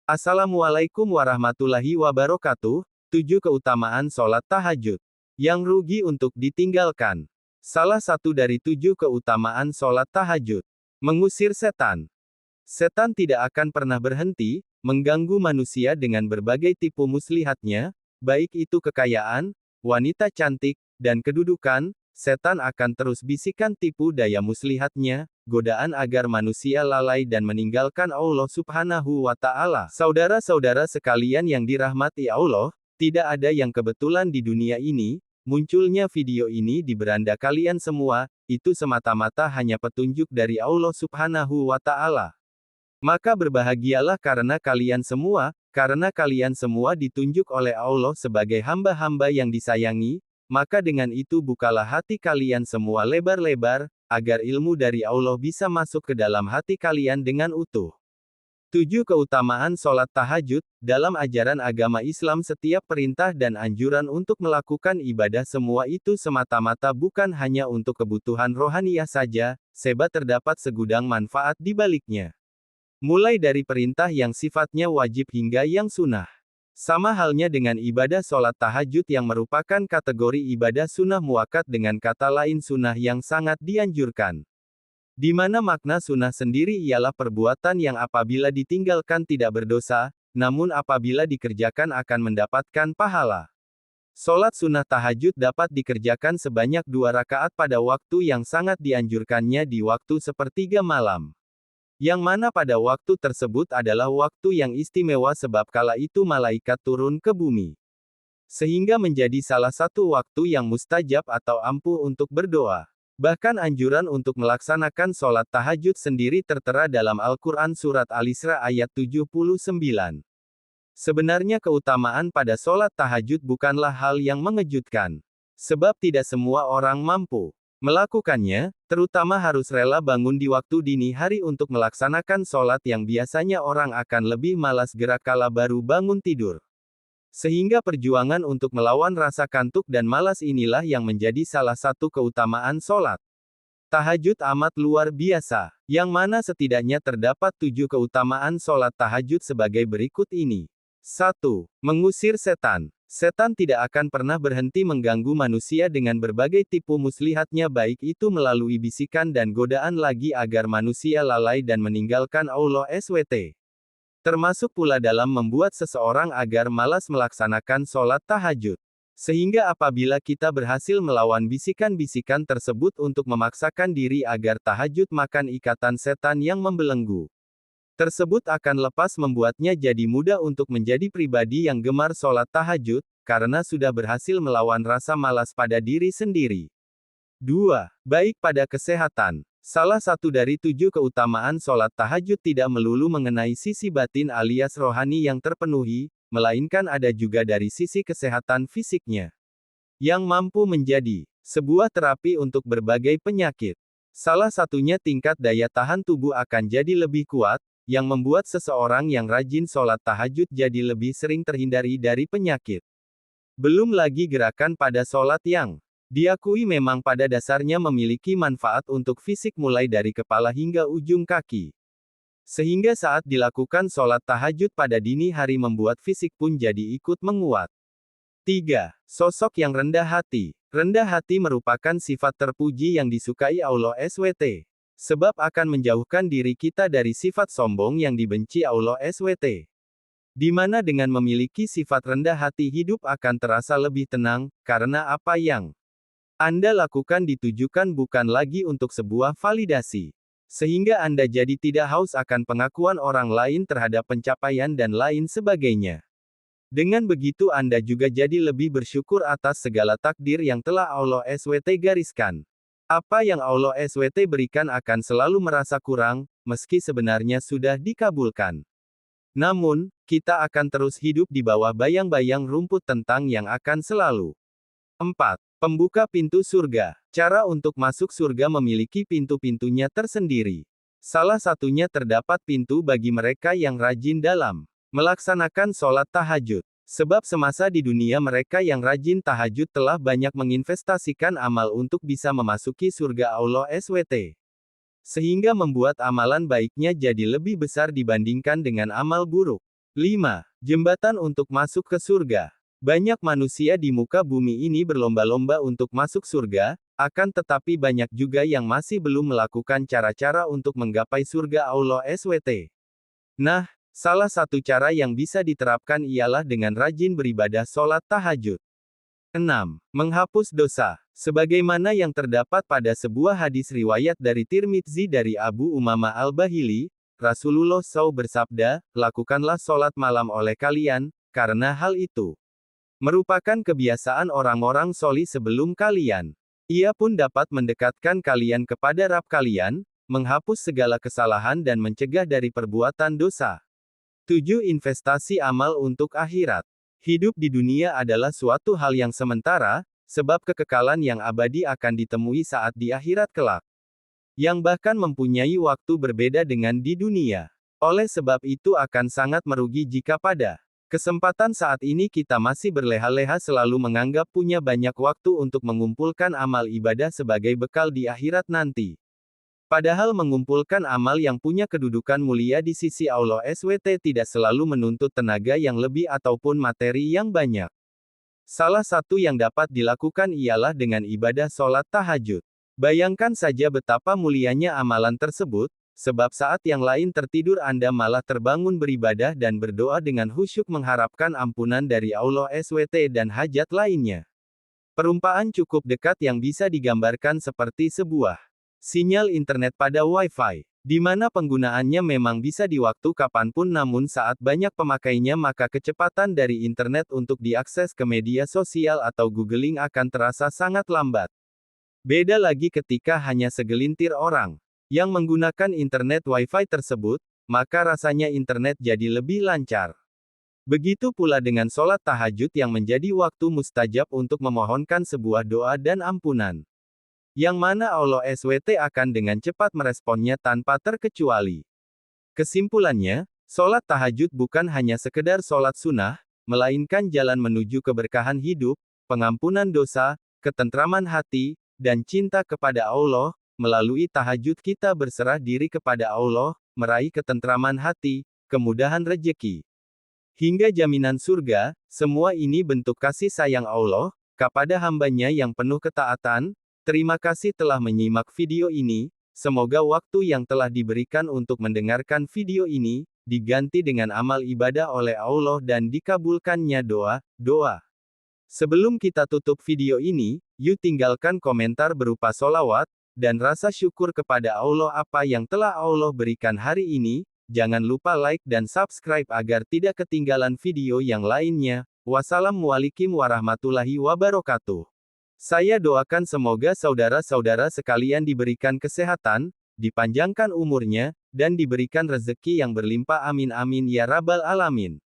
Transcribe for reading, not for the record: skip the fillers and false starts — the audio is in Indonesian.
Assalamualaikum warahmatullahi wabarakatuh. 7 keutamaan sholat tahajud. Yang rugi untuk ditinggalkan. Salah satu dari 7 keutamaan sholat tahajud. Mengusir setan. Setan tidak akan pernah berhenti, mengganggu manusia dengan berbagai tipu muslihatnya, baik itu kekayaan, wanita cantik, dan kedudukan. Setan akan terus bisikan tipu daya muslihatnya, godaan agar manusia lalai dan meninggalkan Allah Subhanahu wa Ta'ala. Saudara-saudara sekalian yang dirahmati Allah, tidak ada yang kebetulan di dunia ini. Munculnya video ini di beranda kalian semua, itu semata-mata hanya petunjuk dari Allah Subhanahu wa Ta'ala. Maka berbahagialah karena kalian semua ditunjuk oleh Allah sebagai hamba-hamba yang disayangi. Maka dengan itu bukalah hati kalian semua lebar-lebar, agar ilmu dari Allah bisa masuk ke dalam hati kalian dengan utuh. 7 keutamaan sholat tahajud. Dalam ajaran agama Islam setiap perintah dan anjuran untuk melakukan ibadah semua itu semata-mata bukan hanya untuk kebutuhan rohaniah saja, sebab terdapat segudang manfaat di baliknya. Mulai dari perintah yang sifatnya wajib hingga yang sunnah. Sama halnya dengan ibadah sholat tahajud yang merupakan kategori ibadah sunnah muakkad dengan kata lain sunnah yang sangat dianjurkan. Di mana makna sunnah sendiri ialah perbuatan yang apabila ditinggalkan tidak berdosa, namun apabila dikerjakan akan mendapatkan pahala. Sholat sunnah tahajud dapat dikerjakan sebanyak 2 rakaat pada waktu yang sangat dianjurkannya di waktu sepertiga malam. Yang mana pada waktu tersebut adalah waktu yang istimewa sebab kala itu malaikat turun ke bumi. Sehingga menjadi salah satu waktu yang mustajab atau ampuh untuk berdoa. Bahkan anjuran untuk melaksanakan sholat tahajud sendiri tertera dalam Al-Quran Surat Al-Isra ayat 79. Sebenarnya keutamaan pada sholat tahajud bukanlah hal yang mengejutkan. Sebab tidak semua orang mampu melakukannya, terutama harus rela bangun di waktu dini hari untuk melaksanakan sholat yang biasanya orang akan lebih malas gerak kala baru bangun tidur. Sehingga perjuangan untuk melawan rasa kantuk dan malas inilah yang menjadi salah satu keutamaan sholat tahajud amat luar biasa, yang mana setidaknya terdapat 7 keutamaan sholat tahajud sebagai berikut ini. 1. Mengusir setan. Setan tidak akan pernah berhenti mengganggu manusia dengan berbagai tipu muslihatnya baik itu melalui bisikan dan godaan lagi agar manusia lalai dan meninggalkan Allah SWT. Termasuk pula dalam membuat seseorang agar malas melaksanakan sholat tahajud. Sehingga apabila kita berhasil melawan bisikan-bisikan tersebut untuk memaksakan diri agar tahajud makan ikatan setan yang membelenggu tersebut akan lepas membuatnya jadi mudah untuk menjadi pribadi yang gemar sholat tahajud, karena sudah berhasil melawan rasa malas pada diri sendiri. 2. Baik pada kesehatan. Salah satu dari 7 keutamaan sholat tahajud tidak melulu mengenai sisi batin alias rohani yang terpenuhi, melainkan ada juga dari sisi kesehatan fisiknya, yang mampu menjadi sebuah terapi untuk berbagai penyakit. Salah satunya tingkat daya tahan tubuh akan jadi lebih kuat, yang membuat seseorang yang rajin sholat tahajud jadi lebih sering terhindari dari penyakit. Belum lagi gerakan pada sholat yang diakui memang pada dasarnya memiliki manfaat untuk fisik mulai dari kepala hingga ujung kaki. Sehingga saat dilakukan sholat tahajud pada dini hari membuat fisik pun jadi ikut menguat. 3. Sosok yang rendah hati. Rendah hati merupakan sifat terpuji yang disukai Allah SWT. Sebab akan menjauhkan diri kita dari sifat sombong yang dibenci Allah SWT. Di mana dengan memiliki sifat rendah hati hidup akan terasa lebih tenang, karena apa yang Anda lakukan ditujukan bukan lagi untuk sebuah validasi. Sehingga Anda jadi tidak haus akan pengakuan orang lain terhadap pencapaian dan lain sebagainya. Dengan begitu Anda juga jadi lebih bersyukur atas segala takdir yang telah Allah SWT gariskan. Apa yang Allah SWT berikan akan selalu merasa kurang, meski sebenarnya sudah dikabulkan. Namun, kita akan terus hidup di bawah bayang-bayang rumput tentang yang akan selalu. 4. Pembuka pintu surga. Cara untuk masuk surga memiliki pintu-pintunya tersendiri. Salah satunya terdapat pintu bagi mereka yang rajin dalam melaksanakan sholat tahajud. Sebab semasa di dunia mereka yang rajin tahajud telah banyak menginvestasikan amal untuk bisa memasuki surga Allah SWT. Sehingga membuat amalan baiknya jadi lebih besar dibandingkan dengan amal buruk. 5. Jembatan untuk masuk ke surga. Banyak manusia di muka bumi ini berlomba-lomba untuk masuk surga, akan tetapi banyak juga yang masih belum melakukan cara-cara untuk menggapai surga Allah SWT. Nah, salah satu cara yang bisa diterapkan ialah dengan rajin beribadah sholat tahajud. 6. Menghapus dosa. Sebagaimana yang terdapat pada sebuah hadis riwayat dari Tirmidzi dari Abu Umamah Al-Bahili, Rasulullah SAW bersabda, lakukanlah sholat malam oleh kalian, karena hal itu merupakan kebiasaan orang-orang soli sebelum kalian. Ia pun dapat mendekatkan kalian kepada Rabb kalian, menghapus segala kesalahan dan mencegah dari perbuatan dosa. 7. Investasi amal untuk akhirat. Hidup di dunia adalah suatu hal yang sementara, sebab kekekalan yang abadi akan ditemui saat di akhirat kelak. Yang bahkan mempunyai waktu berbeda dengan di dunia. Oleh sebab itu akan sangat merugi jika pada kesempatan saat ini kita masih berleha-leha selalu menganggap punya banyak waktu untuk mengumpulkan amal ibadah sebagai bekal di akhirat nanti. Padahal mengumpulkan amal yang punya kedudukan mulia di sisi Allah SWT tidak selalu menuntut tenaga yang lebih ataupun materi yang banyak. Salah satu yang dapat dilakukan ialah dengan ibadah sholat tahajud. Bayangkan saja betapa mulianya amalan tersebut, sebab saat yang lain tertidur Anda malah terbangun beribadah dan berdoa dengan khusyuk mengharapkan ampunan dari Allah SWT dan hajat lainnya. Perumpamaan cukup dekat yang bisa digambarkan seperti sebuah sinyal internet pada Wi-Fi, di mana penggunaannya memang bisa di waktu kapanpun namun saat banyak pemakainya maka kecepatan dari internet untuk diakses ke media sosial atau googling akan terasa sangat lambat. Beda lagi ketika hanya segelintir orang yang menggunakan internet Wi-Fi tersebut, maka rasanya internet jadi lebih lancar. Begitu pula dengan sholat tahajud yang menjadi waktu mustajab untuk memohonkan sebuah doa dan ampunan. Yang mana Allah SWT akan dengan cepat meresponnya tanpa terkecuali. Kesimpulannya, sholat tahajud bukan hanya sekedar sholat sunnah, melainkan jalan menuju keberkahan hidup, pengampunan dosa, ketentraman hati, dan cinta kepada Allah. Melalui tahajud kita berserah diri kepada Allah, meraih ketentraman hati, kemudahan rejeki, hingga jaminan surga. Semua ini bentuk kasih sayang Allah kepada hambanya yang penuh ketaatan. Terima kasih telah menyimak video ini, semoga waktu yang telah diberikan untuk mendengarkan video ini, diganti dengan amal ibadah oleh Allah dan dikabulkannya doa. Sebelum kita tutup video ini, yuk tinggalkan komentar berupa sholawat, dan rasa syukur kepada Allah apa yang telah Allah berikan hari ini. Jangan lupa like dan subscribe agar tidak ketinggalan video yang lainnya. Wassalamualaikum warahmatullahi wabarakatuh. Saya doakan semoga saudara-saudara sekalian diberikan kesehatan, dipanjangkan umurnya, dan diberikan rezeki yang berlimpah amin amin ya rabbal alamin.